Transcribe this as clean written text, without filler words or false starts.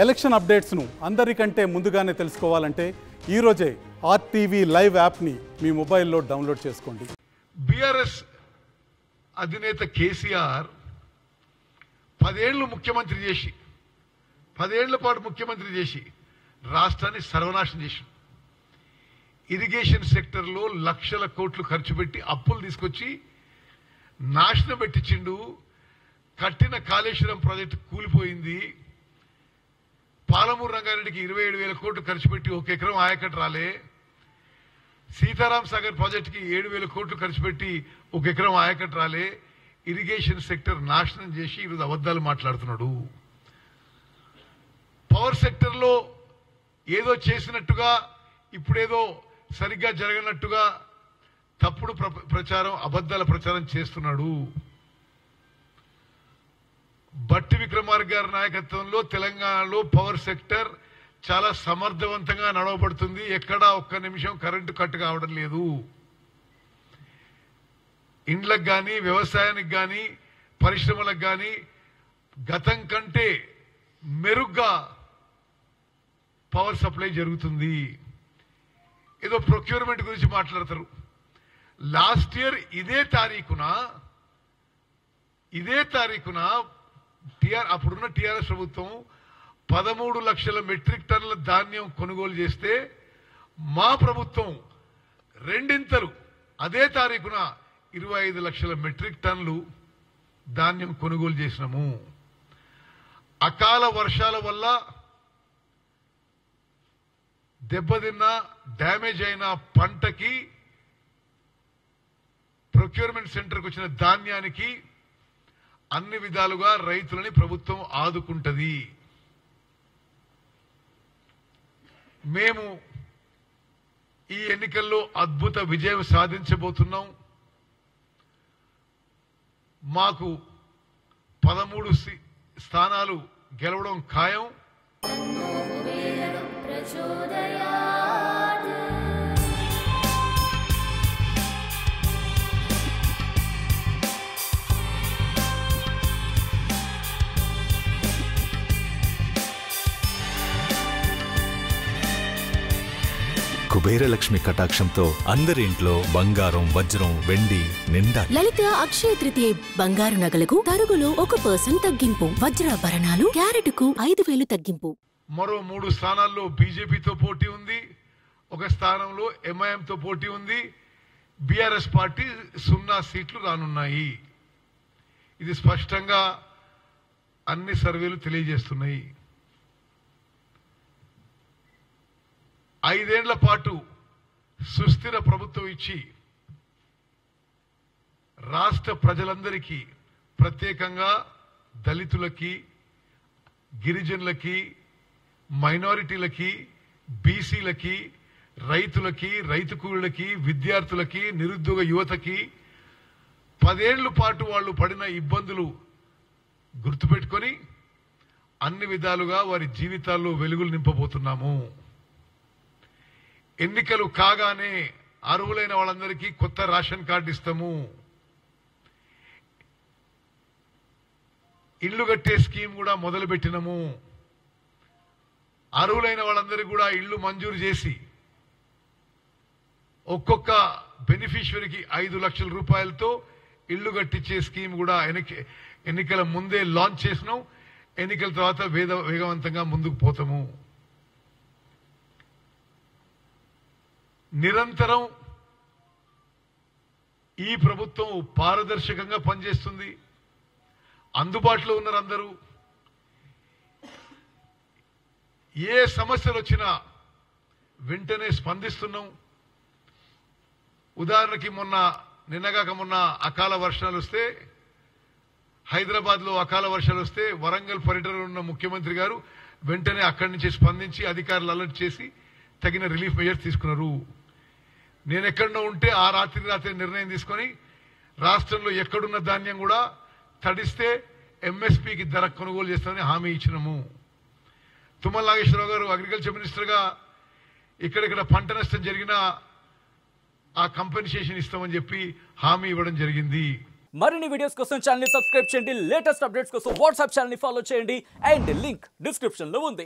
Election అప్డేట్స్ను అందరికంటే ముందుగానే తెలుసుకోవాలంటే ఈరోజే ఆర్టీవీ లైవ్ యాప్ని మీ మొబైల్లో డౌన్లోడ్ చేసుకోండి. బీఆర్ఎస్ అధినేత కేసీఆర్ 10 ఏళ్ళు ముఖ్యమంత్రి చేసి 10 ఏళ్ల పాటు ముఖ్యమంత్రి చేసి రాష్ట్రాన్ని సర్వనాశనం చేసి ఇరిగేషన్ సెక్టర్లో లక్షల కోట్లు ఖర్చు పెట్టి అప్పులు తీసుకొచ్చి నాశనం పెట్టించిండు. కట్టిన కాళేశ్వరం ప్రాజెక్టు కూలిపోయింది. పాలమూరు రంగారెడ్డికి 27,000 కోట్లు ఖర్చు పెట్టి 1 ఎకరం ఆయకట్టు రాలే. సీతారాం సాగర్ ప్రాజెక్టుకి 7,000 కోట్లు ఖర్చు పెట్టి 1 ఎకరం ఆయకట్టు రాలే. ఇరిగేషన్ సెక్టర్ నాశనం చేసి ఈరోజు అబద్ధాలు మాట్లాడుతున్నాడు. పవర్ సెక్టర్లో ఏదో చేసినట్టుగా ఇప్పుడేదో సరిగ్గా జరగనట్టుగా తప్పుడు ప్రచారం అబద్ధాల ప్రచారం చేస్తున్నాడు. బట్టి విక్రమార్క గారి నాయకత్వంలో తెలంగాణలో పవర్ సెక్టర్ చాలా సమర్థవంతంగా నడవబడుతుంది. ఎక్కడా ఒక్క నిమిషం కరెంటు కట్ కావడం లేదు. ఇండ్లకు కానీ వ్యవసాయానికి కానీ పరిశ్రమలకు కానీ గతం కంటే మెరుగ్గా పవర్ సప్లై జరుగుతుంది. ఏదో ప్రొక్యూర్మెంట్ గురించి మాట్లాడతారు. లాస్ట్ ఇయర్ ఇదే తారీఖున అప్పుడున్న టీఆర్ఎస్ ప్రభుత్వం 13 లక్షల మెట్రిక్ టన్నుల ధాన్యం కొనుగోలు చేస్తే మా ప్రభుత్వం రెండింతలు అదే తారీఖున 25 లక్షల మెట్రిక్ టన్నులు ధాన్యం కొనుగోలు చేసినాము. అకాల వర్షాల వల్ల దెబ్బతిన్న డ్యామేజ్ అయిన పంటకి ప్రొక్యూర్మెంట్ సెంటర్కి వచ్చిన ధాన్యానికి అన్ని విధాలుగా రైతులని ప్రభుత్వం ఆదుకుంటది. మేము ఈ ఎన్నికల్లో అద్భుత విజయం సాధించబోతున్నాం. మాకు 13 స్థానాలు గెలవడం ఖాయం. కుబేరలక్ష్మి కటాక్షంతో అందరి ఇంట్లో బంగారం, వజ్రం, వెండి నిండా. లలిత అక్షయ తృతీయ బంగారు నగలకు తరుగులో 1% తగ్గింపు. వజ్రాభరణాలు క్యారెట్కు 5,000 తగ్గింపు. మరో 3 స్థానాల్లో బీజేపీతో పోటీ ఉంది. 1 స్థానంలో ఎంఐఎంతో పోటీ ఉంది. బీఆర్ఎస్ పార్టీ 0 సీట్లు రానున్నాయి. ఇది స్పష్టంగా అన్ని సర్వేలు తెలియజేస్తున్నాయి. 5 ఏళ్ల పాటు సుస్థిర ప్రభుత్వం ఇచ్చి రాష్ట్ర ప్రజలందరికీ, ప్రత్యేకంగా దళితులకి, గిరిజనులకి, మైనారిటీలకి, బీసీలకి, రైతులకి, రైతు కూలీలకి, విద్యార్థులకి, నిరుద్యోగ యువతకి 10 ఏళ్ల పాటు వాళ్ళు పడిన ఇబ్బందులు గుర్తుపెట్టుకొని అన్ని విధాలుగా వారి జీవితాల్లో వెలుగులు నింపబోతున్నాము. ఎన్నికలు కాగానే అర్హులైన వాళ్ళందరికీ కొత్త రేషన్ కార్డు ఇస్తాము. ఇళ్లు కట్టే స్కీమ్ కూడా మొదలు పెట్టినాము. అర్హులైన వాళ్ళందరికీ కూడా ఇళ్లు మంజూరు చేసి ఒక్కొక్క బెనిఫిషియరీకి 5 లక్షల రూపాయలతో ఇళ్లు కట్టించే స్కీమ్ కూడా ఎన్నికల ముందే లాంచ్ చేసినాం. ఎన్నికల తర్వాత వేగవంతంగా ముందుకు పోతాము. నిరంతరం ఈ ప్రభుత్వం పారదర్శకంగా పనిచేస్తుంది. అందుబాటులో ఉన్నారు అందరూ. ఏ సమస్యలు వచ్చినా వెంటనే స్పందిస్తున్నాం. ఉదాహరణకి నిన్నగాక మొన్న అకాల వర్షాలు వస్తే, హైదరాబాద్లో అకాల వర్షాలు వస్తే వరంగల్ పర్యటనలో ఉన్న ముఖ్యమంత్రి గారు వెంటనే అక్కడి నుంచి స్పందించి అధికారులు అలర్ట్ చేసి తగిన రిలీఫ్ మెజర్స్ తీసుకున్నారు. నేను ఎక్కడో ఉంటే ఆ రాత్రి నిర్ణయం తీసుకొని రాష్ట్రంలో ఎక్కడున్న ధాన్యం కూడా తడిస్తే ఎంఎస్పీకి ధర కొనుగోలు చేస్తామని హామీ ఇచ్చినాము. తుమ్మల నాగేశ్వరరావు గారు అగ్రికల్చర్ మినిస్టర్గా ఇక్కడిక్కడ పంట నష్టం జరిగినా ఆ కంపెన్సేషన్ ఇస్తామని చెప్పి హామీ ఇవ్వడం జరిగింది. మరిన్ని వీడియోస్ కోసం ఛానల్ ని సబ్స్క్రైబ్ చేయండి. లేటెస్ట్ అప్డేట్స్ కోసం వాట్సాప్ ఛానల్ ని ఫాలో చేయండి. అండ్ లింక్ డిస్క్రిప్షన్ లో ఉంది.